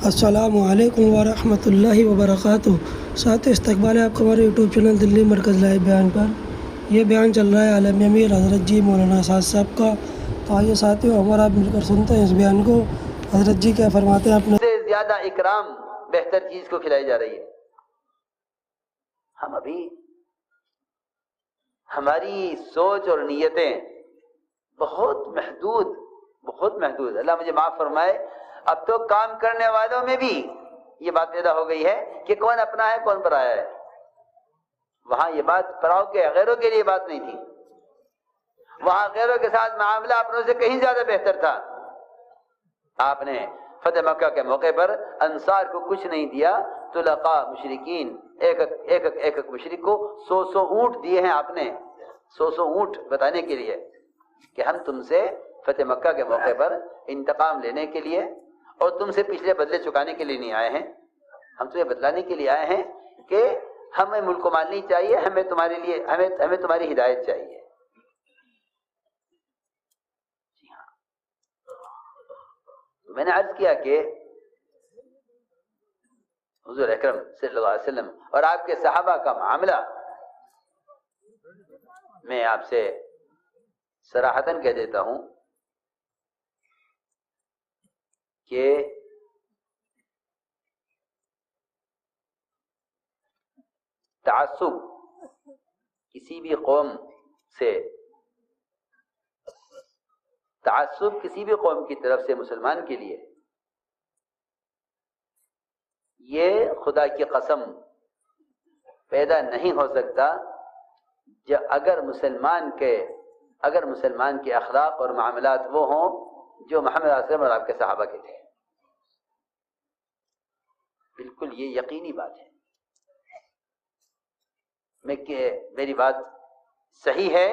السلام علیکم ورحمۃ اللہ وبرکاتہ۔ ساتھ استقبال ہے آپ کا ہمارے یوٹیوب چینل دلی مرکز لائیو بیان پر۔ یہ بیان چل رہا ہے عالم امیر حضرت جی مولانا اسد صاحب کا۔ تو آئیے ساتھیوں ہمارا آپ مل کر سنتے ہیں اس بیان کو۔ حضرت جی کیا فرماتے ہیں اپنے سے زیادہ اکرام بہتر چیز کو کھلائی جا رہی ہے۔ ہم ابھی ہماری سوچ اور نیتیں بہت محدود اللہ مجھے معاف فرمائے۔ اب تو کام کرنے والوں میں بھی یہ بات پیدا ہو گئی ہے کہ کون اپنا ہے کون پرایا ہے۔ وہاں یہ بات پراؤ کے غیروں کے لیے بات نہیں تھی، وہاں غیروں کے ساتھ معاملہ اپنوں سے کہیں زیادہ بہتر تھا۔ آپ نے فتح مکہ کے موقع پر انصار کو کچھ نہیں دیا، طلقاء مشرکین ایک مشرک کو 100 اونٹ دیے ہیں آپ نے، 100 اونٹ بتانے کے لیے کہ ہم تم سے فتح مکہ کے موقع پر انتقام لینے کے لیے اور تم سے پچھلے بدلے چکانے کے لیے نہیں آئے ہیں، ہم تمہیں بتلانے کے لیے آئے ہیں کہ ہمیں ملک و مال نہیں چاہیے، ہمیں تمہاری ہدایت چاہیے۔ جی ہاں، میں نے عرض کیا کہ حضور اکرم صلی اللہ علیہ وسلم اور آپ کے صحابہ کا معاملہ میں آپ سے صراحتاً کہہ دیتا ہوں کہ تعصب کسی بھی قوم کی طرف سے مسلمان کے لیے یہ خدا کی قسم پیدا نہیں ہو سکتا اگر مسلمان کے اخلاق اور معاملات وہ ہوں جو محمد صلی اللہ علیہ وسلم اور آپ کے صحابہ کے تھے۔ بالکل یہ یقینی بات ہے، میری بات صحیح ہے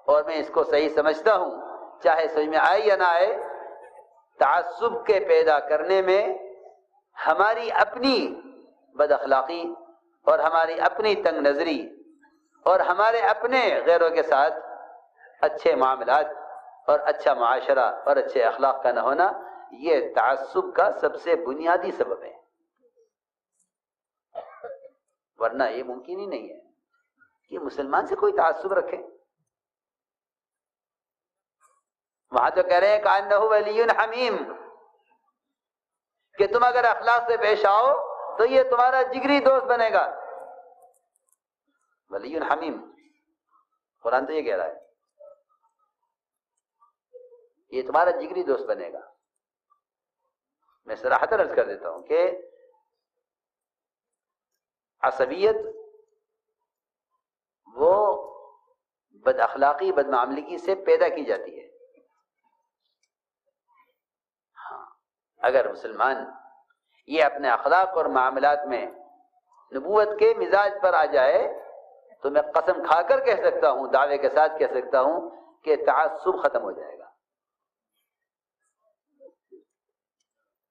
اور میں اس کو صحیح سمجھتا ہوں، چاہے سمجھ میں آئے یا نہ آئے۔ تعصب کے پیدا کرنے میں ہماری اپنی بد اخلاقی اور ہماری اپنی تنگ نظری اور ہمارے اپنے غیروں کے ساتھ اچھے معاملات اور اچھا معاشرہ اور اچھے اخلاق کا نہ ہونا، یہ تعصب کا سب سے بنیادی سبب ہے۔ ورنہ یہ ممکن ہی نہیں ہے کہ مسلمان سے کوئی تعصب رکھے۔ وہاں تو کہہ رہے ہیں کأنہ ولی حمیم، کہ تم اگر اخلاق سے پیش آؤ تو یہ تمہارا جگری دوست بنے گا۔ ولی حمیم، قرآن تو یہ کہہ رہا ہے، یہ تمہارا جگری دوست بنے گا۔ میں صراحتاً عرض کر دیتا ہوں کہ عصبیت وہ بد اخلاقی بد معاملگی سے پیدا کی جاتی ہے۔ ہاں، اگر مسلمان یہ اپنے اخلاق اور معاملات میں نبوت کے مزاج پر آ جائے تو میں قسم کھا کر کہہ سکتا ہوں، دعوے کے ساتھ کہہ سکتا ہوں کہ تعصب ختم ہو جائے گا،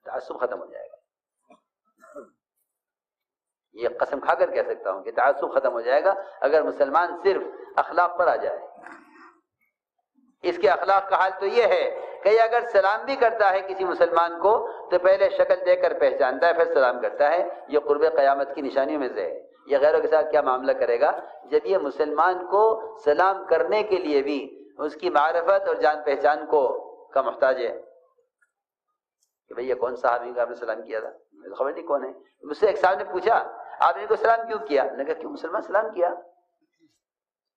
تعصب ختم ہو جائے گا۔ یہ قسم کھا کر کہہ سکتا ہوں کہ تعصب ختم ہو جائے گا اگر مسلمان صرف اخلاق پر آ جائے۔ اس کے اخلاق کا حال تو یہ ہے کہ یہ اگر سلام بھی کرتا ہے کسی مسلمان کو تو پہلے شکل دیکھ کر پہچانتا ہے پھر سلام کرتا ہے۔ یہ قرب قیامت کی نشانیوں میں سے ہے۔ یہ غیروں کے ساتھ کیا معاملہ کرے گا جب یہ مسلمان کو سلام کرنے کے لیے بھی اس کی معرفت اور جان پہچان کا محتاج ہے کہ بھئی یہ کون صحابی کا آپ نے سلام کیا تھا؟ مجھے خبر نہیں کون ہے۔ مجھ سے ایک صاحب نے پوچھا آپ نے ان کو سلام کیوں کیا؟ میں نے کہا کیوں مسلمان سلام کیا؟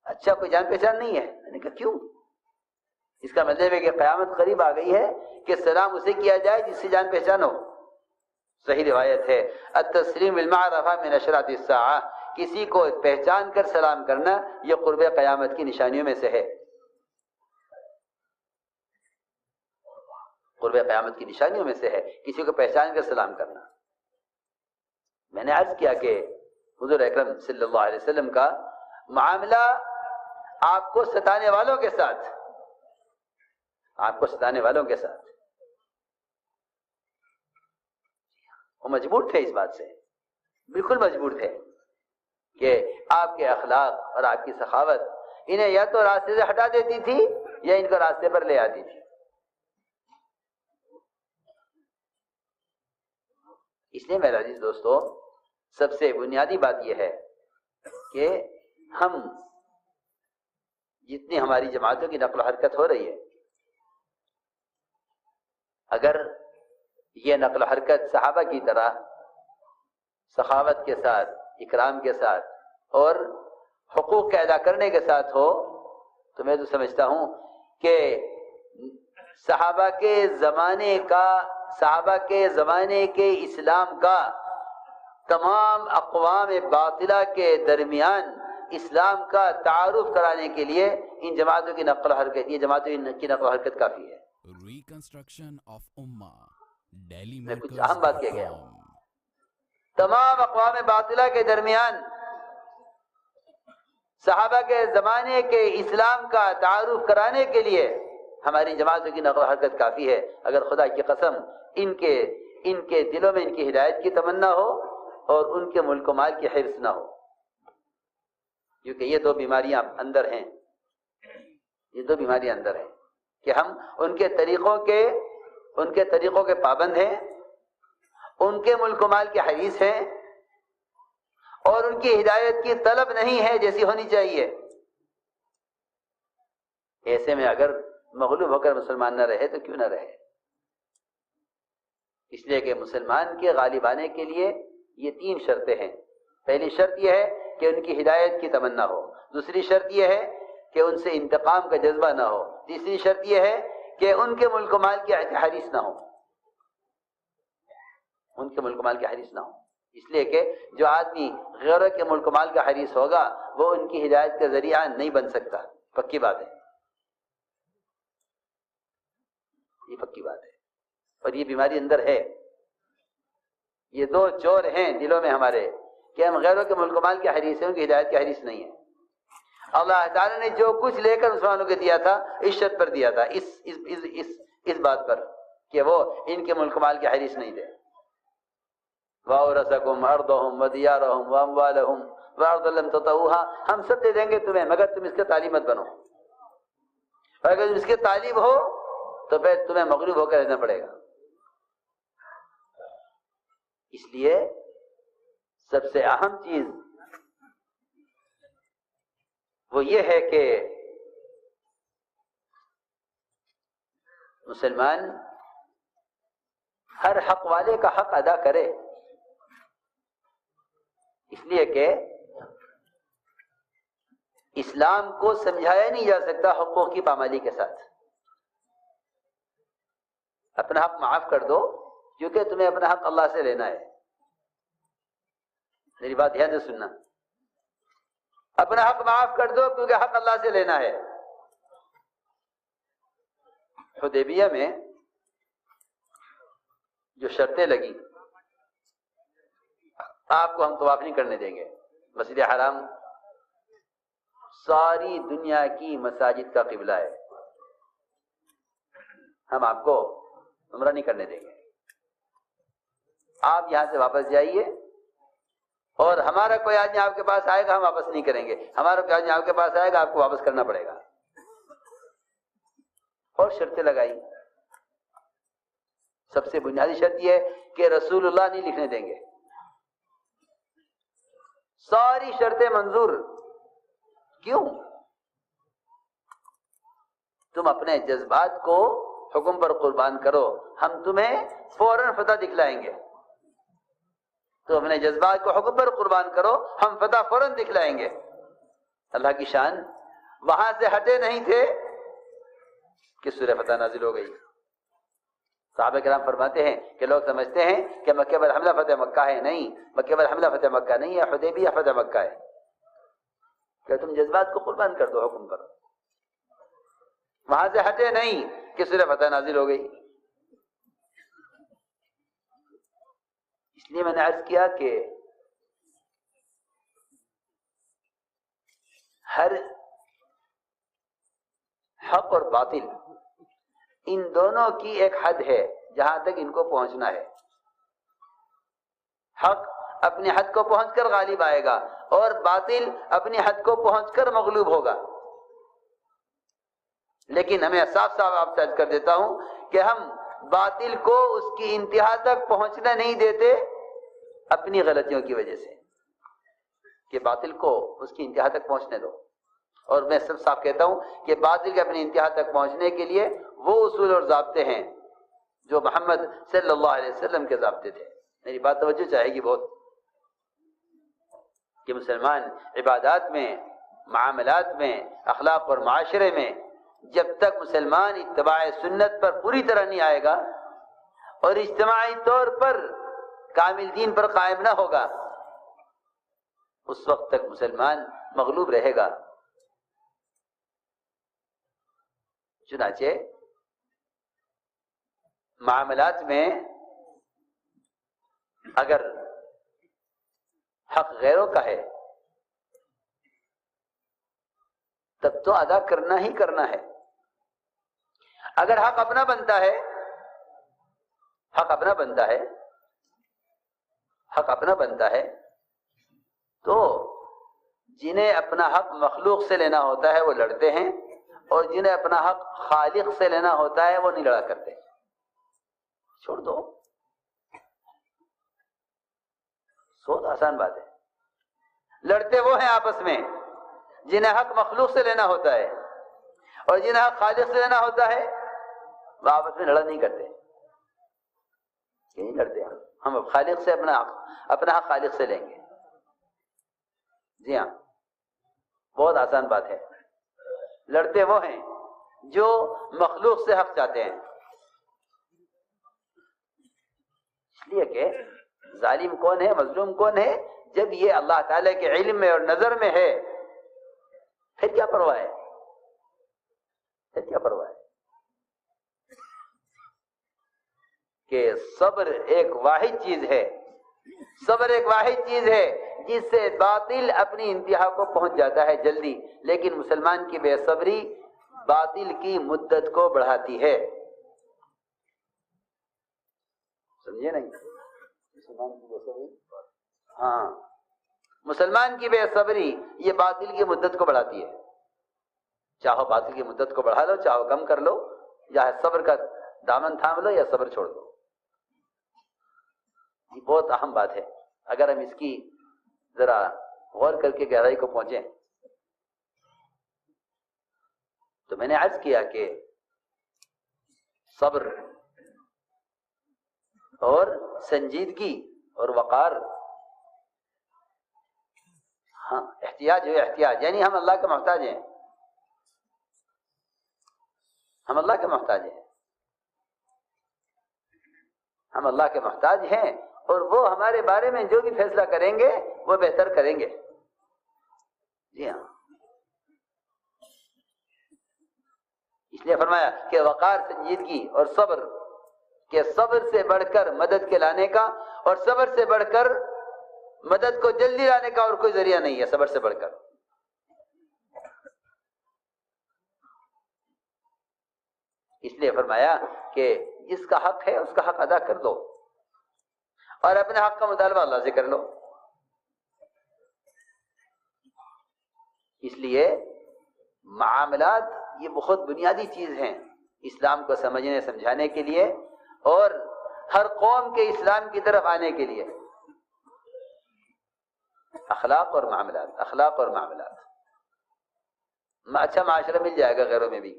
اچھا کوئی جان پہچان نہیں ہے؟ میں نے کہا کیوں؟ اس کا مطلب ہے کہ قیامت قریب آ گئی ہے کہ سلام اسے کیا جائے جس سے جان پہچان ہو۔ صحیح روایت ہے التسلیم بالمعرفہ من اشراط الساعہ، کسی کو پہچان کر سلام کرنا یہ قرب قیامت کی نشانیوں میں سے ہے۔ قرب قیامت کی نشانیوں میں سے ہے کسی کو پہچان کر سلام کرنا۔ میں نے عرض کیا کہ حضور اکرم صلی اللہ علیہ وسلم کا معاملہ آپ کو ستانے والوں کے ساتھ وہ مجبور تھے اس بات سے، بالکل مجبور تھے کہ آپ کے اخلاق اور آپ کی سخاوت انہیں یا تو راستے سے ہٹا دیتی تھی یا ان کو راستے پر لے آتی تھی۔ اس لیے میرے عزیز دوستو، سب سے بنیادی بات یہ ہے کہ ہم جتنی ہماری جماعتوں کی نقل و حرکت ہو رہی ہے، اگر یہ نقل و حرکت صحابہ کی طرح سخاوت کے ساتھ، اکرام کے ساتھ اور حقوق کے ادا کرنے کے ساتھ ہو، تو میں تو سمجھتا ہوں کہ صحابہ کے زمانے کے اسلام کا تمام اقوام باطلہ کے درمیان اسلام کا تعارف کرانے کے لیے ان جماعتوں کی نقل و حرکت، یہ جماعتوں کی نقل و حرکت کافی ہے۔ ریکنسٹرکشن آف امہ ڈیلی میں کچھ مرکز اہم بات کہہ گیا ہوں۔ تمام اقوام باطلہ کے درمیان صحابہ کے زمانے کے اسلام کا تعارف کرانے کے لیے ہماری جماعتوں کی نقل و حرکت کافی ہے۔ اگر خدا کی قسم ان کے دلوں میں ان کی ہدایت کی تمنا ہو اور ان کے ملک و مال کی حرص نہ ہو، کیونکہ یہ دو بیماریاں اندر ہیں، کہ ہم ان کے طریقوں کے پابند ہیں، ان کے ملک و مال کے حریص ہیں، اور ان کی ہدایت کی طلب نہیں ہے جیسی ہونی چاہیے۔ ایسے میں اگر مغلوب ہو کر مسلمان نہ رہے تو کیوں نہ رہے؟ اس لیے کہ مسلمان کے غالب آنے کے لیے یہ 3 شرطیں ہیں۔ پہلی شرط یہ ہے کہ ان کی ہدایت کی تمنا ہو، دوسری شرط یہ ہے کہ ان سے انتقام کا جذبہ نہ ہو، تیسری شرط یہ ہے کہ ان کے ملک و مال کی حریص نہ ہو، اس لیے کہ جو آدمی غیروں کے ملک و مال کا حریص ہوگا وہ ان کی ہدایت کا ذریعہ نہیں بن سکتا، پکی بات ہے، یہ پکی بات ہے۔ اور یہ بیماری اندر ہے، یہ 2 چور ہیں دلوں میں ہمارے کہ ہم غیروں کے ملک و مال کے حریص ہیں، ان کی ہدایت کے حریص نہیں ہیں۔ اللہ تعالیٰ نے جو کچھ لے کر مسلمانوں کو دیا تھا اس شرط پر دیا تھا، اس بات پر کہ وہ ان کے ملک و مال کے حریص نہیں تھے۔ وَأَوْرَثَكُمْ أَرْضَهُمْ وَدِيَارَهُمْ وَأَمْوَالَهُمْ وَأَرْضًا لَمْ تَطَئُوهَا، ہم سب دے دیں گے تمہیں مگر تم اس کے طالب مت بنو، اور اگر تم اس کے طالب ہو تو پھر تمہیں مغلوب ہو کر رہنا پڑے گا۔ اس لیے سب سے اہم چیز وہ یہ ہے کہ مسلمان ہر حق والے کا حق ادا کرے، اس لیے کہ اسلام کو سمجھایا نہیں جا سکتا حقوق کی پامالی کے ساتھ۔ اپنا حق معاف کر دو کیونکہ تمہیں اپنا حق اللہ سے لینا ہے، میری بات دھیان سے سننا، اپنا حق معاف کر دو کیونکہ حق اللہ سے لینا ہے۔ حدیبیہ میں جو شرطیں لگی، آپ کو ہم طواف نہیں کرنے دیں گے، مسجد حرام ساری دنیا کی مساجد کا قبلہ ہے، ہم آپ کو عمرہ نہیں کرنے دیں گے، آپ یہاں سے واپس جائیے، اور ہمارا کوئی آدمی آپ کے پاس آئے گا ہم واپس نہیں کریں گے، ہمارا کوئی آدمی آپ کے پاس آئے گا آپ کو واپس کرنا پڑے گا۔ اور شرطیں لگائی، سب سے بنیادی شرط یہ ہے کہ رسول اللہ نہیں لکھنے دیں گے، ساری شرطیں منظور۔ کیوں؟ تم اپنے جذبات کو حکم پر قربان کرو، ہم تمہیں فوراً فتح دکھلائیں گے۔ تو اپنے جذبات کو حکم پر قربان کرو، ہم فتح فوراً دکھلائیں گے۔ اللہ کی شان، وہاں سے ہٹے نہیں تھے کہ سورہ فتح نازل ہو گئی۔ صحابہ کرام فرماتے ہیں کہ لوگ سمجھتے ہیں کہ مکہ پر حملہ فتح مکہ ہے، نہیں، مکہ پر حملہ فتح مکہ نہیں ہے، حدیبیہ فتح مکہ ہے۔ کہ تم جذبات کو قربان کر دو حکم پر، وہاں سے ہٹے نہیں کہ سورہ فتح نازل ہو گئی۔ اس لیے میں نے عرض کیا کہ ہر حق اور باطل ان دونوں کی ایک حد ہے جہاں تک ان کو پہنچنا ہے۔ حق اپنی حد کو پہنچ کر غالب آئے گا اور باطل اپنی حد کو پہنچ کر مغلوب ہوگا۔ لیکن ہمیں صاف صاف آپ سے عرض کر دیتا ہوں کہ ہم باطل کو اس کی انتہا تک پہنچنے نہیں دیتے اپنی غلطیوں کی وجہ سے کہ باطل کو اس کی انتہا تک پہنچنے دو. اور میں سب صاف کہتا ہوں کہ باطل کے اپنی انتہا تک پہنچنے کے لیے وہ اصول اور ضابطے ہیں جو محمد صلی اللہ علیہ وسلم کے ضابطے تھے. میری بات توجہ چاہے گی بہت کہ مسلمان عبادات میں، معاملات میں، اخلاق اور معاشرے میں جب تک مسلمان اتباع سنت پر پوری طرح نہیں آئے گا اور اجتماعی طور پر کامل دین پر قائم نہ ہوگا، اس وقت تک مسلمان مغلوب رہے گا. چنانچہ معاملات میں اگر حق غیروں کا ہے تب تو ادا کرنا ہی کرنا ہے. اگر حق اپنا بنتا ہے، حق اپنا بنتا ہے، حق اپنا بنتا ہے تو جنہیں اپنا حق مخلوق سے لینا ہوتا ہے وہ لڑتے ہیں، اور جنہیں اپنا حق خالق سے لینا ہوتا ہے وہ نہیں لڑا کرتے. چھوڑ دو، بہت آسان بات ہے. لڑتے وہ ہیں آپس میں جنہیں حق مخلوق سے لینا ہوتا ہے، اور جنہیں حق خالق سے لینا ہوتا ہے وہ آپس میں لڑا نہیں کرتے. نہیں لڑتے، ہم اب خالق سے اپنا حق خالق سے لیں گے. جی ہاں، بہت آسان بات ہے. لڑتے وہ ہیں جو مخلوق سے حق چاہتے ہیں. اس لیے کہ ظالم کون ہے، مظلوم کون ہے؟ جب یہ اللہ تعالیٰ کے علم میں اور نظر میں ہے پھر کیا پرواہ ہے؟ پھر کیا پرواہ ہے؟ کہ صبر ایک واحد چیز ہے، صبر ایک واحد چیز ہے جس سے باطل اپنی انتہا کو پہنچ جاتا ہے جلدی، لیکن مسلمان کی بے صبری باطل کی مدت کو بڑھاتی ہے. سمجھے نہیں؟ مسلمان کی بے صبری، ہاں، مسلمان کی بے صبری یہ باطل کی مدت کو بڑھاتی ہے. چاہو باطل کی مدت کو بڑھا لو، چاہو کم کر لو، یا صبر کا دامن تھام لو یا صبر چھوڑ دو. یہ بہت اہم بات ہے. اگر ہم اس کی ذرا غور کر کے گہرائی کو پہنچیں تو میں نے عرض کیا کہ صبر اور سنجیدگی اور وقار، ہاں، احتیاج ہے، احتیاج یعنی ہم اللہ کے محتاج ہیں، ہم اللہ کے محتاج ہیں، ہم اللہ کے محتاج ہیں، اور وہ ہمارے بارے میں جو بھی فیصلہ کریں گے وہ بہتر کریں گے. جی ہاں، اس لیے فرمایا کہ وقار، سنجیدگی اور صبر، کہ صبر سے بڑھ کر مدد کے لانے کا اور صبر سے بڑھ کر مدد کو جلدی لانے کا اور کوئی ذریعہ نہیں ہے. صبر سے بڑھ کر اس لیے فرمایا کہ جس کا حق ہے اس کا حق ادا کر دو اور اپنے حق کا مطالبہ اللہ سے کر لو. اس لیے معاملات یہ بہت بنیادی چیز ہیں اسلام کو سمجھنے سمجھانے کے لیے اور ہر قوم کے اسلام کی طرف آنے کے لیے. اخلاق اور معاملات، اخلاق اور معاملات. اچھا معاشرہ مل جائے گا غیروں میں بھی،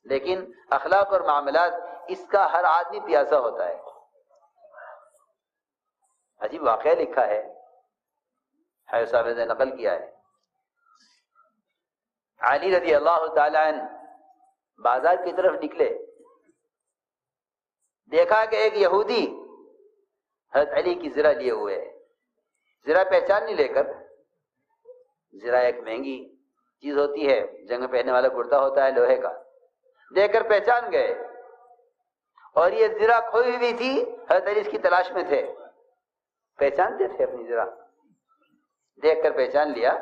لیکن اخلاق اور معاملات اس کا ہر آدمی پیاسا ہوتا ہے. عجیب واقعہ لکھا ہے، حیض صاحب نے نقل کیا ہے. علی رضی اللہ تعالی عنہ بازار کی طرف نکلے، دیکھا کہ ایک یہودی حضرت علی کی زرہ لیے ہوئے ہے. زرہ پہچان نہیں لے کر، زرہ ایک مہنگی چیز ہوتی ہے، جنگ میں پہننے والا کرتا ہوتا ہے لوہے کا، دیکھ کر پہچان گئے. اور یہ زرہ کھوئی ہوئی تھی، حضرت علی اس کی تلاش میں تھے، پہچانتے تھے اپنی زرہ، دیکھ کر پہچان لیا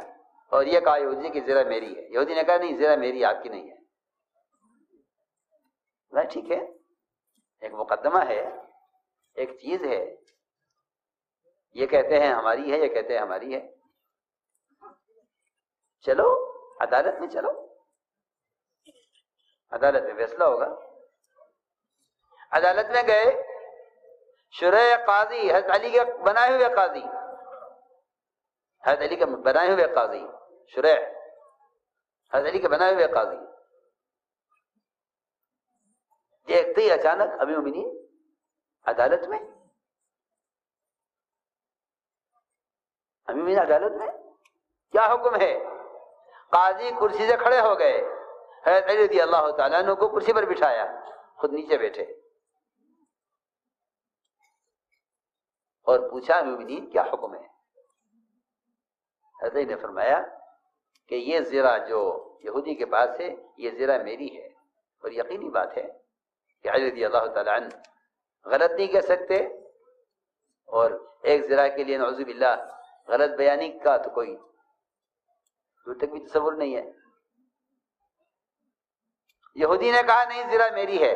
اور یہ کہا یہودی کی زرہ میری ہے. یہودی نے کہا نہیں، زرہ میری، آپ کی نہیں ہے. ٹھیک ہے، ایک مقدمہ ہے، ایک چیز ہے، یہ کہتے ہیں ہماری ہے، یہ کہتے ہیں ہماری ہے. چلو عدالت میں، چلو عدالت میں فیصلہ ہوگا. عدالت میں گئے شریح قاضی، حضرت علی کے بنائے ہوئے قاضی، حضرت علی کے بنائے ہوئے قاضی شریح، حضرت علی کے بنائے ہوئے قاضی دیکھتے ہی اچانک امیر المومنین عدالت میں، امیر المومنین عدالت میں کیا حکم ہے؟ قاضی کرسی سے کھڑے ہو گئے، حضرت علی رضی اللہ تعالیٰ عنہ کو کرسی پر بٹھایا، خود نیچے بیٹھے اور پوچھا امیر المومنین کیا حکم ہے؟ حضرت علی نے فرمایا کہ یہ زرہ جو یہودی کے پاس ہے یہ زرہ میری ہے، اور یقینی بات ہے کہ علی رضی اللہ تعالیٰ عنہ غلط نہیں کہہ سکتے، اور ایک زرہ کے لیے نعوذ باللہ غلط بیانی کا تو کوئی دور تک بھی تصور نہیں ہے۔ یہودی نے کہا نہیں زرہ میری ہے۔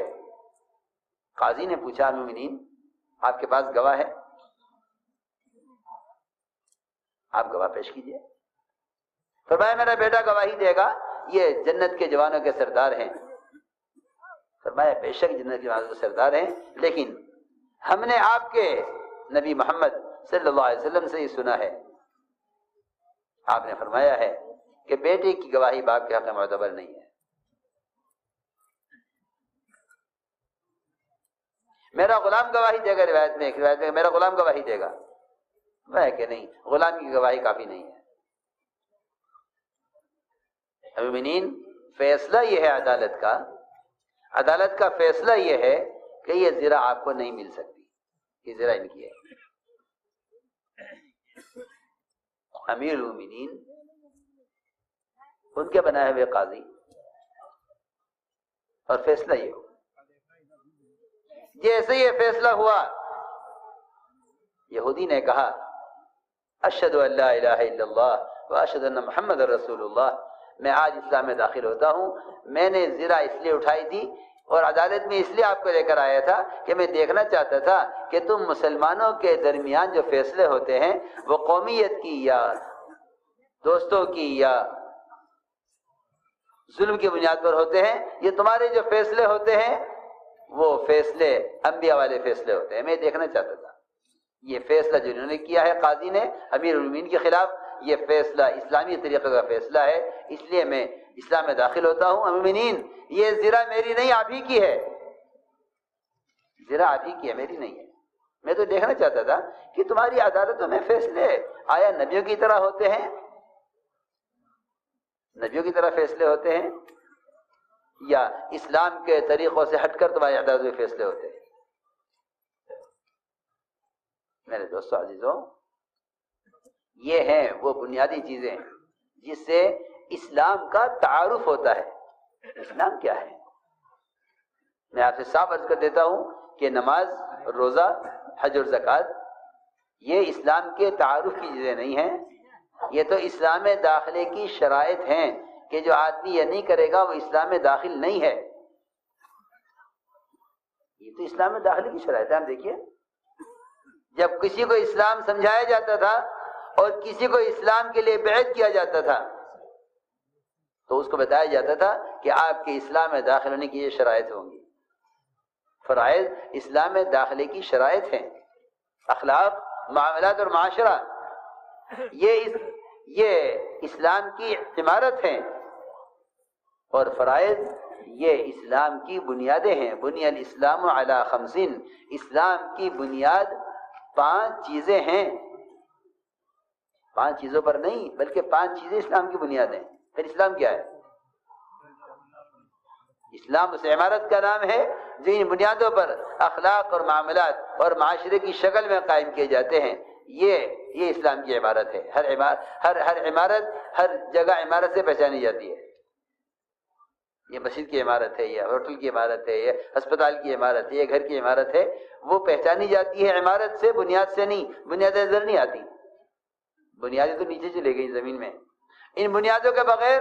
قاضی نے پوچھا امیر المومنین آپ کے پاس گواہ ہے؟ آپ گواہ پیش کیجئے۔ فرمایا میرا بیٹا گواہی دے گا، یہ جنت کے جوانوں کے سردار ہیں۔ فرمایا بے شک جنت کے جوانوں کے سردار ہیں، لیکن ہم نے آپ کے نبی محمد صلی اللہ علیہ وسلم سے یہ سنا ہے، آپ نے فرمایا ہے کہ بیٹے کی گواہی باپ کے حق میں معتبر نہیں ہے۔ میرا غلام گواہی دے گا، روایت میں میرا غلام گواہی دے گا، میں کہ نہیں، غلام کی گواہی کافی نہیں ہے۔ مومنین فیصلہ یہ ہے عدالت کا فیصلہ یہ ہے کہ یہ زرہ آپ کو نہیں مل سکتی، یہ زرہ ان کی ہے۔ امیر المومنین ان کے بنائے ہوئے قاضی، اور فیصلہ یہ ہو، جیسے یہ فیصلہ ہوا یہودی نے کہا اشہد ان لا الہ الا اللہ واشہد ان محمد رسول اللہ، میں آج اسلام میں داخل ہوتا ہوں۔ میں نے زرہ اس لیے اٹھائی تھی اور عدالت میں اس لیے آپ کو لے کر آیا تھا کہ میں دیکھنا چاہتا تھا کہ تم مسلمانوں کے درمیان جو فیصلے ہوتے ہیں وہ قومیت کی یا دوستوں کی یا ظلم کی بنیاد پر ہوتے ہیں، یہ تمہارے جو فیصلے ہوتے ہیں وہ فیصلے انبیاء والے فیصلے ہوتے ہیں۔ میں دیکھنا چاہتا تھا یہ فیصلہ جو انہوں نے کیا ہے قاضی نے امیر المومنین کے خلاف، یہ فیصلہ اسلامی طریقے کا فیصلہ ہے، اس لیے میں اسلام میں داخل ہوتا ہوں۔ امیر المومنین یہ زرہ میری نہیں، آپ ہی کی ہے، زرہ آپ ہی کی ہے، میری نہیں ہے۔ میں تو دیکھنا چاہتا تھا کہ تمہاری عدالتوں میں فیصلے آیا نبیوں کی طرح ہوتے ہیں، نبیوں کی طرح فیصلے ہوتے ہیں، یا اسلام کے طریقوں سے ہٹ کر تمہاری عدالتوں میں فیصلے ہوتے ہیں۔ میرے دوستو عزیزوں، یہ ہیں وہ بنیادی چیزیں جس سے اسلام کا تعارف ہوتا ہے۔ اسلام کیا ہے؟ میں آپ سے صاف عرض کر دیتا ہوں کہ نماز، روزہ، حج اور زکوٰۃ یہ اسلام کے تعارف کی چیزیں نہیں ہیں، یہ تو اسلام میں داخلے کی شرائط ہیں کہ جو آدمی یہ نہیں کرے گا وہ اسلام میں داخل نہیں ہے۔ یہ تو اسلام میں داخلے کی شرائط ہے۔ ہم دیکھیے جب کسی کو اسلام سمجھایا جاتا تھا اور کسی کو اسلام کے لیے بیعت کیا جاتا تھا تو اس کو بتایا جاتا تھا کہ آپ کے اسلام میں داخل ہونے کی یہ شرائط ہوں گی۔ فرائض اسلام میں داخلے کی شرائط ہیں، اخلاق، معاملات اور معاشرہ یہ اسلام کی عمارت ہیں، اور فرائض یہ اسلام کی بنیادیں ہیں۔ بنی الاسلام علی خمس، اسلام کی بنیاد 5 چیزیں ہیں، 5 چیزوں پر نہیں بلکہ 5 چیزیں اسلام کی بنیاد ہیں۔ پھر اسلام کیا ہے؟ اسلام اس عمارت کا نام ہے جو ان بنیادوں پر اخلاق اور معاملات اور معاشرے کی شکل میں قائم کیے جاتے ہیں۔ یہ اسلام کی عمارت ہے۔ ہر عمارت ہر جگہ عمارت سے پہچانی جاتی ہے۔ یہ مسجد کی عمارت ہے، یہ ہوٹل کی عمارت ہے، یہ ہسپتال کی عمارت ہے، یہ گھر کی عمارت ہے، وہ پہچانی جاتی ہے عمارت سے، بنیاد سے نہیں۔ بنیادیں نظر نہیں آتی، بنیادیں تو نیچے چلے گئی زمین میں۔ ان بنیادوں کے بغیر،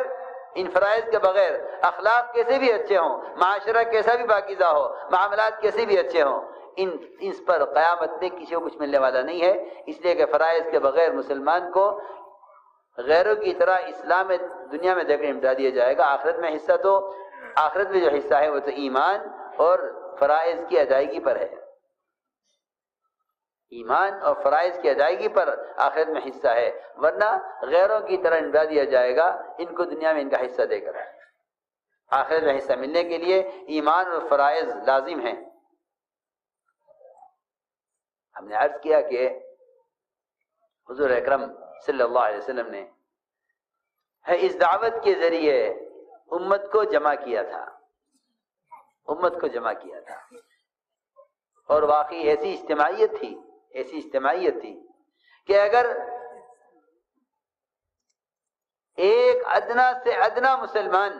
ان فرائض کے بغیر اخلاق کیسے بھی اچھے ہوں، معاشرہ کیسا بھی پاکیزہ ہو، معاملات کیسے بھی اچھے ہوں، اس پر قیامت میں کسی کو کچھ ملنے والا نہیں ہے۔ اس لیے کہ فرائض کے بغیر مسلمان کو غیروں کی طرح اسلام میں دنیا میں دیکھ نمٹا دیا جائے گا۔ آخرت میں جو حصہ ہے وہ تو ایمان اور فرائض کی ادائیگی پر ہے۔ ایمان اور فرائض کی ادائیگی پر آخرت میں حصہ ہے، ورنہ غیروں کی طرح نبھا دیا جائے گا ان کو دنیا میں ان کا حصہ دے کر۔ آخرت میں حصہ ملنے کے لیے ایمان اور فرائض لازم ہیں۔ ہم نے عرض کیا کہ حضور اکرم صلی اللہ علیہ وسلم نے اس دعوت کے ذریعے امت کو جمع کیا تھا، امت کو جمع کیا تھا، اور واقعی ایسی اجتماعیت تھی کہ اگر ایک ادنا سے ادنا مسلمان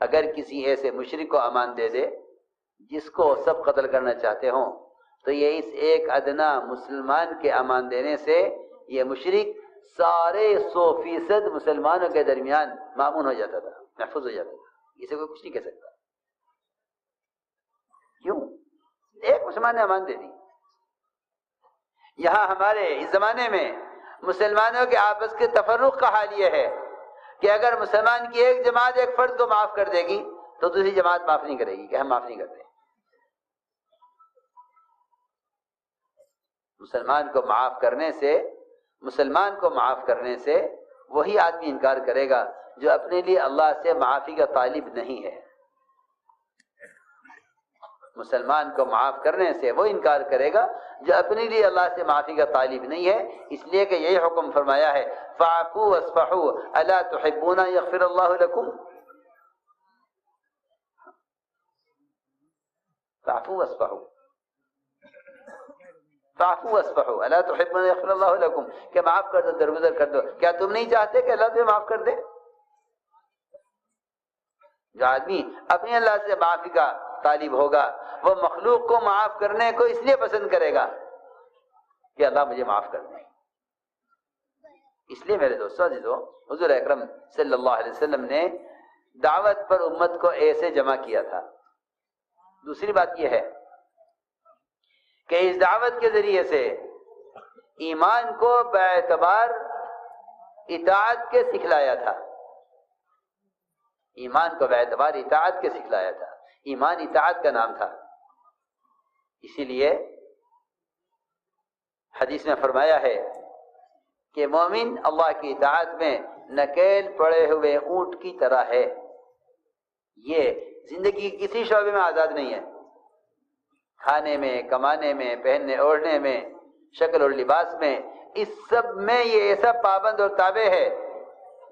اگر کسی ایسے مشرک کو امان دے دے جس کو سب قتل کرنا چاہتے ہوں، تو یہ اس ایک ادنا مسلمان کے امان دینے سے یہ مشرک سارے 100% مسلمانوں کے درمیان مامون ہو جاتا تھا، محفوظ ہو جاتا تھا، اسے کوئی کچھ نہیں کہہ سکتا۔ کیوں؟ ایک مسلمان نے امان دے دی۔ یہاں ہمارے اس زمانے میں مسلمانوں کے آپس کے تفرق کا حال یہ ہے کہ اگر مسلمان کی ایک جماعت ایک فرد کو معاف کر دے گی تو دوسری جماعت معاف نہیں کرے گی کہ ہم معاف نہیں کرتے۔ مسلمان کو معاف کرنے سے وہی آدمی انکار کرے گا جو اپنے لیے اللہ سے معافی کا طالب نہیں ہے۔ مسلمان کو معاف کرنے سے وہ انکار کرے گا جو اپنے لیے اللہ سے معافی کا طالب نہیں ہے، اس لیے کہ یہی حکم فرمایا ہے فاعفوا واصفحوا الا تحبون ان یغفر اللہ لکم۔ فاعفوا واصفحوا الا تحبون ان یغفر اللہ لکم، کہ معاف کر دو، درگزر کر دو۔ کیا تم نہیں چاہتے کہ اللہ تمہیں معاف کر دے؟ جو آدمی اپنے اللہ سے معافی کا طالب ہوگا وہ مخلوق کو معاف کرنے کو اس لیے پسند کرے گا کہ اللہ مجھے معاف کر دے۔ اس لیے میرے دوستو عزیزو، حضور اکرم صلی اللہ علیہ وسلم نے دعوت پر امت کو ایسے جمع کیا تھا۔ دوسری بات یہ ہے کہ اس دعوت کے ذریعے سے ایمان کو باعتبار اطاعت کے سکھلایا تھا، ایمان کو باعتبار اطاعت کے سکھلایا تھا۔ ایمان اطاعت کا نام تھا، اسی لیے حدیث میں فرمایا ہے کہ مومن اللہ کی اطاعت میں نکیل پڑے ہوئے اونٹ کی طرح ہے۔ یہ زندگی کی کسی شعبے میں آزاد نہیں ہے، کھانے میں، کمانے میں، پہننے اوڑھنے میں، شکل اور لباس میں، اس سب میں یہ ایسا پابند اور تابع ہے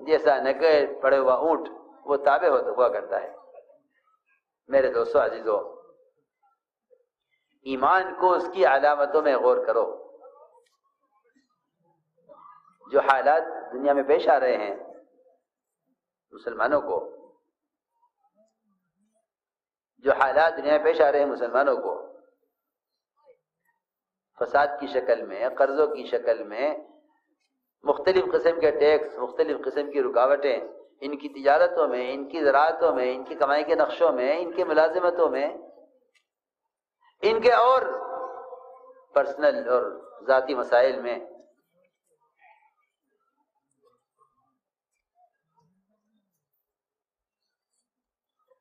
جیسا نکیل پڑے ہوا اونٹ وہ تابع ہوا کرتا ہے۔ میرے دوستو عزیزو، ایمان کو اس کی علامتوں میں غور کرو۔ جو حالات دنیا میں پیش آ رہے ہیں مسلمانوں کو، فساد کی شکل میں، قرضوں کی شکل میں، مختلف قسم کے ٹیکس، مختلف قسم کی رکاوٹیں ان کی تجارتوں میں، ان کی زراعتوں میں، ان کی کمائی کے نقشوں میں، ان کی ملازمتوں میں، ان کے اور پرسنل اور ذاتی مسائل میں،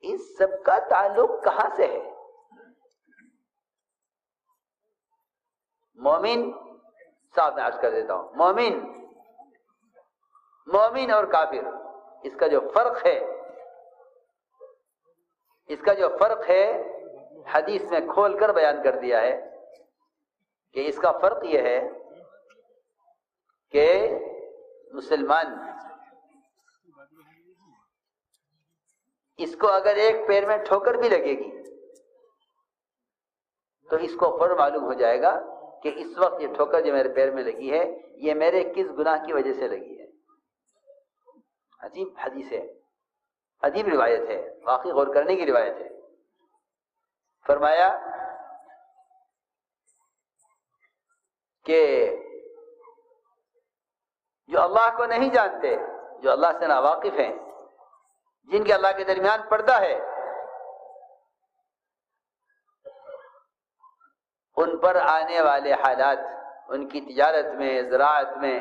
اس سب کا تعلق کہاں سے ہے؟ مومن، صاحب میں عرض کر دیتا ہوں، مومن اور کافر، اس کا جو فرق ہے حدیث میں کھول کر بیان کر دیا ہے کہ اس کا فرق یہ ہے کہ مسلمان اس کو اگر ایک پیر میں ٹھوکر بھی لگے گی تو اس کو فوراً معلوم ہو جائے گا کہ اس وقت یہ ٹھوکر جو میرے پیر میں لگی ہے یہ میرے کس گناہ کی وجہ سے لگی ہے۔ عجیب حدیث ہے، عجیب روایت ہے، واقعی غور کرنے کی روایت ہے۔ فرمایا کہ جو اللہ کو نہیں جانتے، جو اللہ سے ناواقف ہیں، جن کے اللہ کے درمیان پردہ ہے، ان پر آنے والے حالات، ان کی تجارت میں، زراعت میں،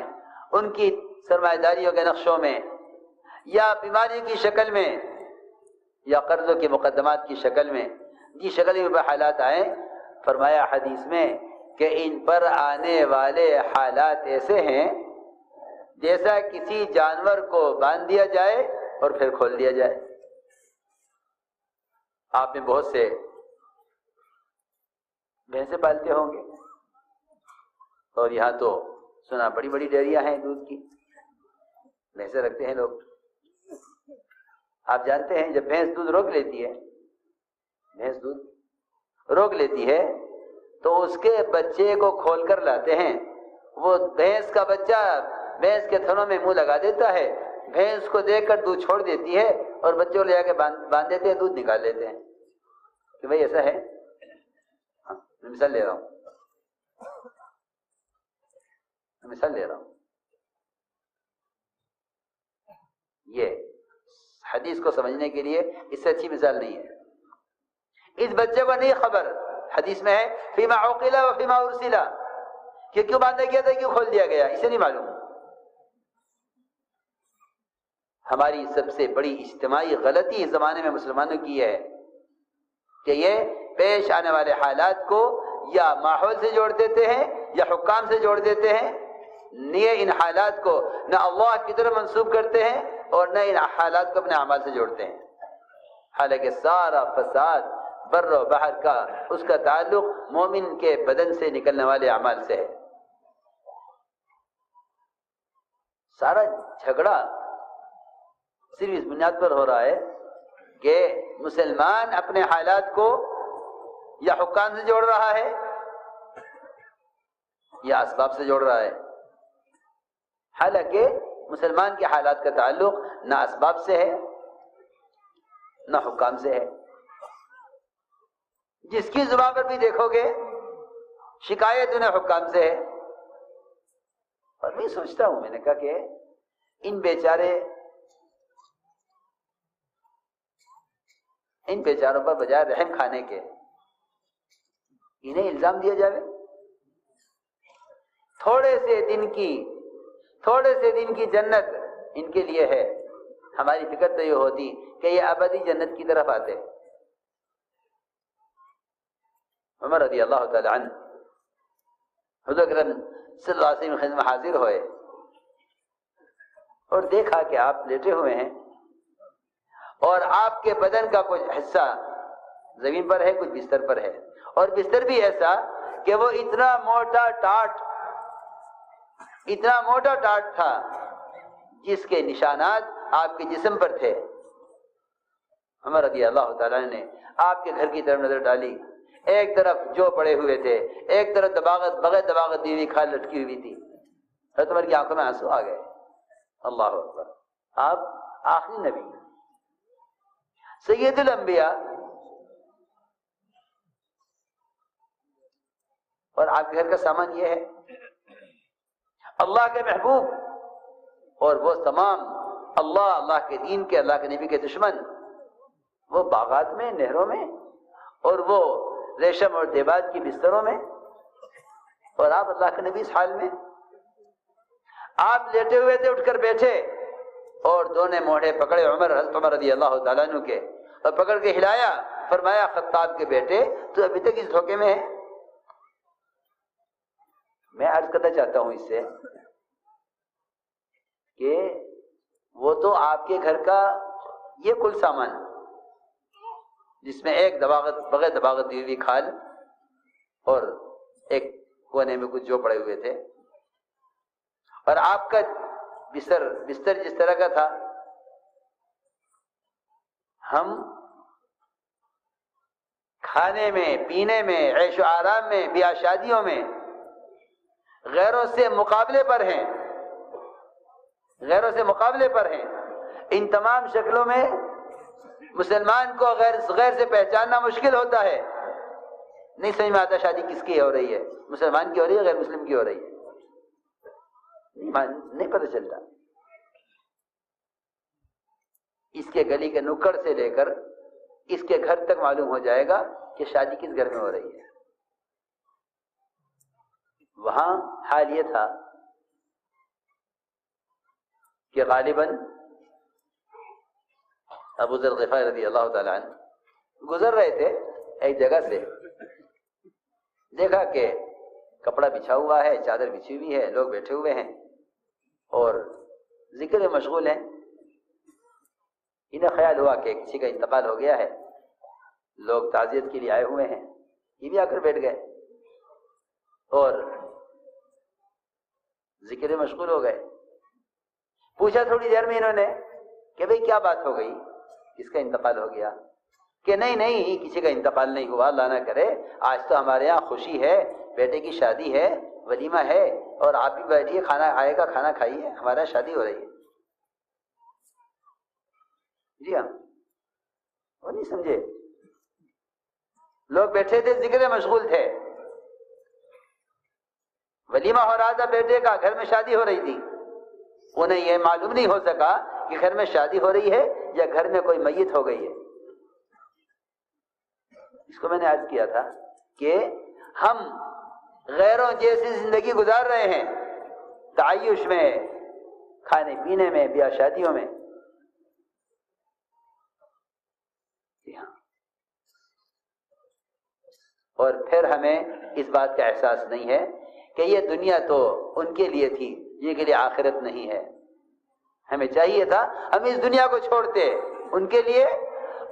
ان کی سرمایہ داریوں کے نقشوں میں، یا بیماری کی شکل میں، یا قرضوں کے مقدمات کی شکل میں جس شکل میں حالات آئیں، فرمایا حدیث میں کہ ان پر آنے والے حالات ایسے ہیں جیسا کسی جانور کو باندھ دیا جائے اور پھر کھول دیا جائے۔ آپ میں بہت سے بھینسیں پالتے ہوں گے، اور یہاں تو سنا بڑی بڑی ڈیریاں ہیں دودھ کی، بھینسیں رکھتے ہیں لوگ۔ آپ جانتے ہیں جب بھینس دودھ روک لیتی ہے، بھینس دودھ روک لیتی ہے تو اس کے بچے کو کھول کر لاتے ہیں، وہ بھینس کا بچہ بھینس کے تھنوں میں منہ لگا دیتا ہے، بھینس کو دیکھ کر دودھ چھوڑ دیتی ہے اور بچے کو لے جا کے باندھ دیتے ہیں، دودھ نکال لیتے ہیں کہ بھئی ایسا ہے۔ میں مثال لے رہا ہوں، یہ حدیث کو سمجھنے کے لیے اس سے اچھی مثال نہیں ہے۔ اس بچے کو نہیں خبر، حدیث میں ہے فیما عقل و فیما ارسل، کہ کیوں باندھا گیا تھا، کیوں کھول دیا گیا، اسے نہیں معلوم۔ ہماری سب سے بڑی اجتماعی غلطی اس زمانے میں مسلمانوں کی ہے کہ یہ پیش آنے والے حالات کو یا ماحول سے جوڑ دیتے ہیں یا حکام سے جوڑ دیتے ہیں، یہ ان حالات کو نہ اللہ کی طرف منسوب کرتے ہیں اور نہ ان حالات کو اپنے اعمال سے جوڑتے ہیں، حالانکہ سارا فساد بر و بحر کا اس کا تعلق مومن کے بدن سے نکلنے والے اعمال سے ہے۔ سارا جھگڑا صرف اس بنیاد پر ہو رہا ہے کہ مسلمان اپنے حالات کو یا حکام سے جوڑ رہا ہے یا اسباب سے جوڑ رہا ہے، حالانکہ مسلمان کے حالات کا تعلق نہ اسباب سے ہے نہ حکام سے ہے۔ جس کی زبان پر بھی دیکھو گے شکایت انہیں حکام سے ہے۔ اور میں سوچتا ہوں، میں نے کہا کہ ان بیچاروں پر بجائے رحم کھانے کے انہیں الزام دیا جائے، تھوڑے سے دن کی جنت ان کے لیے ہے، ہماری فکر تو یہ ہوتی کہ یہ ابدی جنت کی طرف آتے۔ عمر رضی اللہ تعالی عنہ حضور اکرم صلی اللہ علیہ وسلم کی خدمت میں حاضر ہوئے اور دیکھا کہ آپ لیٹے ہوئے ہیں اور آپ کے بدن کا کچھ حصہ زمین پر ہے، کچھ بستر پر ہے، اور بستر بھی ایسا کہ وہ اتنا موٹا ٹاٹ تھا جس کے نشانات آپ کے جسم پر تھے۔ عمر رضی اللہ تعالیٰ نے آپ کے گھر کی طرف نظر ڈالی، ایک طرف جو پڑے ہوئے تھے، ایک طرف بغیر دباغت دی ہوئی کھال لٹکی ہوئی تھی۔ حضرت عمر کی آنکھوں میں آنسو آ گئے۔ اللہ اکبر، آپ آخری نبی، سید الانبیاء، اور آپ کے گھر کا سامان یہ ہے، اللہ کے محبوب اور وہ تمام اللہ کے دین کے، اللہ کے نبی کے دشمن، وہ باغات میں، نہروں میں، اور وہ ریشم اور دیباج کی بستروں میں، اور آپ اللہ کے نبی اس حال میں۔ آپ لیٹے ہوئے تھے، اٹھ کر بیٹھے اور دونوں موڑے پکڑے حضرت عمر رضی اللہ تعالیٰ عنہ کے، اور پکڑ کے ہلایا، فرمایا خطاب کے بیٹے تو ابھی تک اس دھوکے میں ہے۔ میں عرض کرنا چاہتا ہوں اس سے کہ وہ تو آپ کے گھر کا یہ کل سامان جس میں ایک بغیر دباغت دی ہوئی کھال اور ایک کونے میں کچھ جو پڑے ہوئے تھے، اور آپ کا بستر جس طرح کا تھا، ہم کھانے میں، پینے میں، عیش و آرام میں، بیاہ شادیوں میں غیروں سے مقابلے پر ہیں۔ ان تمام شکلوں میں مسلمان کو غیر سے پہچاننا مشکل ہوتا ہے، نہیں سمجھ میں آتا شادی کس کی ہو رہی ہے، مسلمان کی ہو رہی ہے غیر مسلم کی ہو رہی ہے، نہیں پتہ چلتا۔ اس کے گلی کے نکڑ سے لے کر اس کے گھر تک معلوم ہو جائے گا کہ شادی کس گھر میں ہو رہی ہے۔ وہاں حال یہ تھا کہ غالباً ابو ذر غفاری رضی اللہ تعالیٰ عنہ گزر رہے تھے ایک جگہ سے، دیکھا کہ کپڑا بچھا ہوا ہے، چادر بچھی ہوئی ہے، لوگ بیٹھے ہوئے ہیں اور ذکر میں مشغول ہیں۔ انہیں خیال ہوا کہ کسی کا انتقال ہو گیا ہے، لوگ تعزیت کے لیے آئے ہوئے ہیں، یہ بھی آ کر بیٹھ گئے اور ذکر میں مشغول ہو گئے۔ پوچھا تھوڑی دیر میں انہوں نے کہ بھئی کیا بات ہو گئی، کس کا انتقال ہو گیا؟ کہ نہیں کسی کا انتقال نہیں ہوا، اللہ نہ کرے، آج تو ہمارے یہاں خوشی ہے، بیٹے کی شادی ہے، ولیمہ ہے اور آپ بھی بیٹھیے، کھانا آئے گا، کھانا کھائیے، ہمارے یہاں شادی ہو رہی ہے۔ جی ہاں، وہ نہیں سمجھے، لوگ بیٹھے تھے، ذکر میں مشغول تھے، ولیمہ ہو رہا تھا بیٹے کا، گھر میں شادی ہو رہی تھی، انہیں یہ معلوم نہیں ہو سکا کہ گھر میں شادی ہو رہی ہے یا گھر میں کوئی میت ہو گئی ہے۔ اس کو میں نے عرض کیا تھا کہ ہم غیروں جیسی زندگی گزار رہے ہیں، تعیش میں، کھانے پینے میں، بیاہ شادیوں میں۔ اور پھر ہمیں اس بات کا احساس نہیں ہے کہ یہ دنیا تو ان کے لیے تھی، یہ کے لیے آخرت نہیں ہے۔ ہمیں چاہیے تھا ہم اس دنیا کو چھوڑتے ان کے لیے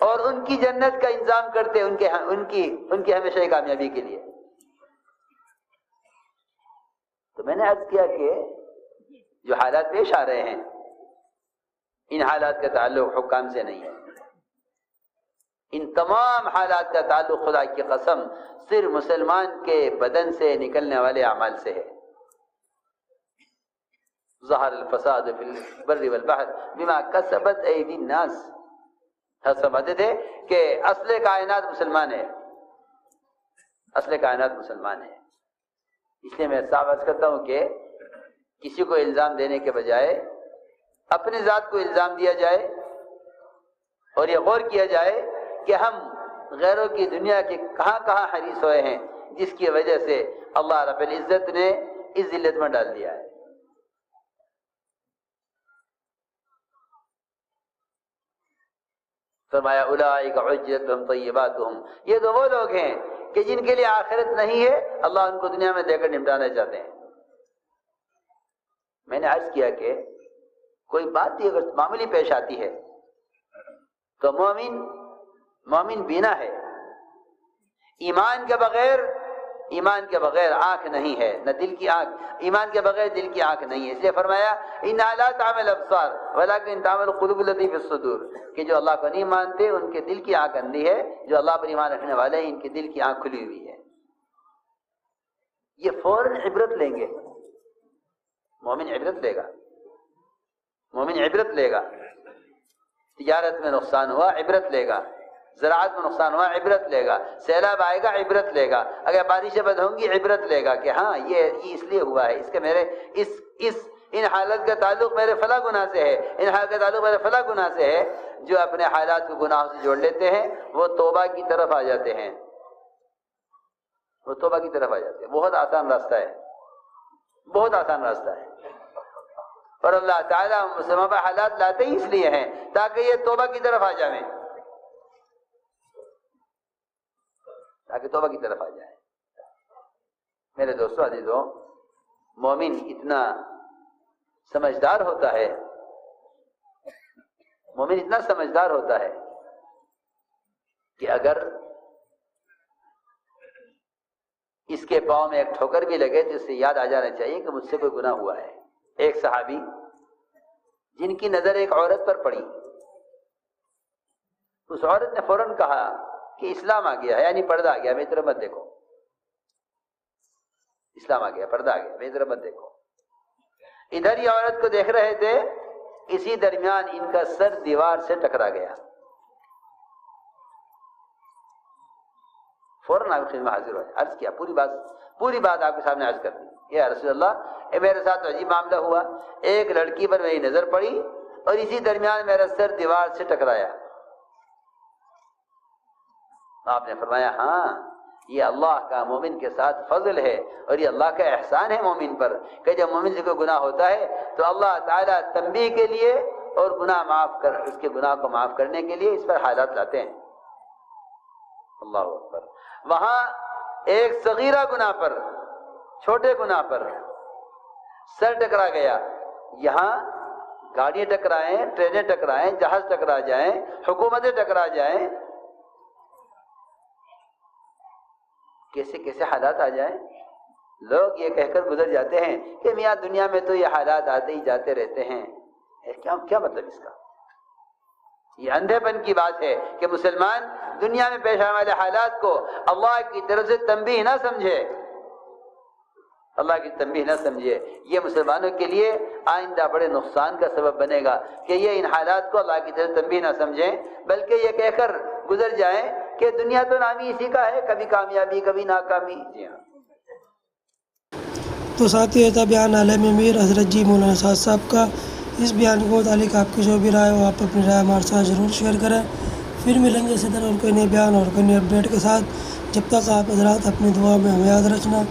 اور ان کی جنت کا انتظام کرتے ان کی ہمیشہ کی کامیابی کے لیے۔ تو میں نے عرض کیا کہ جو حالات پیش آ رہے ہیں، ان حالات کا تعلق حکام سے نہیں ہے، ان تمام حالات کا تعلق خدا کی قسم صرف مسلمان کے بدن سے نکلنے والے اعمال سے ہے۔ ظہر الفساد فی البر والبحر بما کسبت ایدی الناس، ہم سمجھتے تھے کہ اصل کائنات مسلمان ہے، اصل کائنات مسلمان ہے۔ اس لیے میں صاف عرض کرتا ہوں کہ کسی کو الزام دینے کے بجائے اپنے ذات کو الزام دیا جائے اور یہ غور کیا جائے کہ ہم غیروں کی دنیا کے کہاں کہاں حریص ہوئے ہیں، جس کی وجہ سے اللہ رب العزت نے اس ذلت میں ڈال دیا ہے۔ فرمایا اولئک حجتہم طیباتہم، یہ تو وہ لوگ ہیں کہ جن کے لیے آخرت نہیں ہے، اللہ ان کو دنیا میں دے کر نمٹانا چاہتے ہیں۔ میں نے عرض کیا کہ کوئی بات بھی اگر معمولی پیش آتی ہے تو مومن بینا ہے، ایمان کے بغیر آنکھ نہیں ہے، نہ دل کی آنکھ، ایمان کے بغیر دل کی آنکھ نہیں ہے۔ اس لیے فرمایا انھا لا تعمل الابصار ولکن تعمل القلوب التي في الصدور، کہ جو اللہ کو نہیں مانتے ان کے دل کی آنکھ اندھی ہے، جو اللہ پر ایمان رکھنے والے ہیں ان کے دل کی آنکھ کھلی ہوئی ہے۔ یہ فوراً عبرت لیں گے، مومن عبرت لے گا، تجارت میں نقصان ہوا عبرت لے گا، زراعت میں نقصان ہوا عبرت لے گا، سیلاب آئے گا عبرت لے گا، اگر بارشیں بد ہوں گی عبرت لے گا کہ ہاں یہ اس لیے ہوا ہے، اس کے میرے ان حالت کا تعلق میرے فلاں گناہ سے ہے، ان حالت کا تعلق میرے فلاں گناہ سے ہے۔ جو اپنے حالات کو گناہوں سے جوڑ لیتے ہیں وہ توبہ کی طرف آ جاتے ہیں، بہت آسان راستہ ہے، بہت آسان راستہ ہے۔ اور اللہ تعالیٰ مسلمان پر حالات لاتے ہی اس لیے ہیں تاکہ یہ توبہ کی طرف آ جائیں، میرے دوستو عزیزوں، مومن اتنا سمجھدار ہوتا ہے کہ اگر اس کے پاؤں میں ایک ٹھوکر بھی لگے تو اس سے یاد آ جانا چاہیے کہ مجھ سے کوئی گناہ ہوا ہے۔ ایک صحابی جن کی نظر ایک عورت پر پڑی، اس عورت نے فوراً کہا کہ اسلام آ گیا ہے، یعنی پردہ آ گیا، میری طرف مت دیکھو، اسلام آ گیا، پردہ آ گیا، میری طرف مت دیکھو۔ ادھر ہی عورت کو دیکھ رہے تھے، اسی درمیان ان کا سر دیوار سے ٹکرا گیا۔ فوراً آپ کی خدمت حاضر ہوئے، عرض کیا، پوری بات آپ کے سامنے عرض کر دی، یا رسول اللہ، میرے ساتھ عجیب معاملہ ہوا، ایک لڑکی پر میری نظر پڑی اور اسی درمیان میرا سر دیوار سے ٹکرایا۔ آپ نے فرمایا ہاں، یہ اللہ کا مومن کے ساتھ فضل ہے اور یہ اللہ کا احسان ہے مومن پر کہ جب مومن سے کوئی گناہ ہوتا ہے تو اللہ تعالیٰ تنبیہ کے لیے اور اس کے گناہ کو معاف کرنے کے لیے اس پر حالات لاتے ہیں. اللہ اکبر. وہاں ایک صغیرہ گناہ پر، چھوٹے گناہ پر سر ٹکرا گیا، یہاں گاڑیاں ٹکرائیں، ٹرینیں ٹکرائیں، جہاز ٹکرا جائیں، حکومتیں ٹکرا جائیں، کیسے کیسے حالات آ جائیں. لوگ یہ کہہ کر گزر جاتے ہیں کہ میاں دنیا میں تو یہ حالات آتے ہی جاتے رہتے ہیں. کیا مطلب اس کا؟ یہ اندھے پن کی بات ہے کہ مسلمان دنیا میں پیش آنے والے حالات کو اللہ کی طرف سے تنبیہ نہ سمجھے، اللہ کی تنبیہ نہ سمجھے. یہ مسلمانوں کے لیے آئندہ بڑے نقصان کا سبب بنے گا کہ یہ ان حالات کو اللہ کی طرف تنبیہ نہ سمجھیں، بلکہ یہ کہہ کر گزر جائیں کہ دنیا تو نامی اسی کا ہے، کبھی کامیابی کبھی ناکامی. جی ہاں. تو ساتھی یہ تھا بیان عالم امیر حضرت جی مولانا سعد صاحب کا. اس بیان کے متعلق آپ کی جو بھی رائے ہو آپ اپنی رائے ہمارے ساتھ ضرور شیئر کریں. پھر ملیں گے اسی طرح اور کوئی نئے بیان اور کوئی نئے اپڈیٹ کے ساتھ. جب تک آپ حضرات اپنی دعا میں ہمیں یاد رکھنا.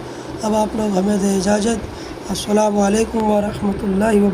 اب آپ لوگ ہمیں دیں اجازت. السلام علیکم ورحمۃ اللہ وبرکاتہ.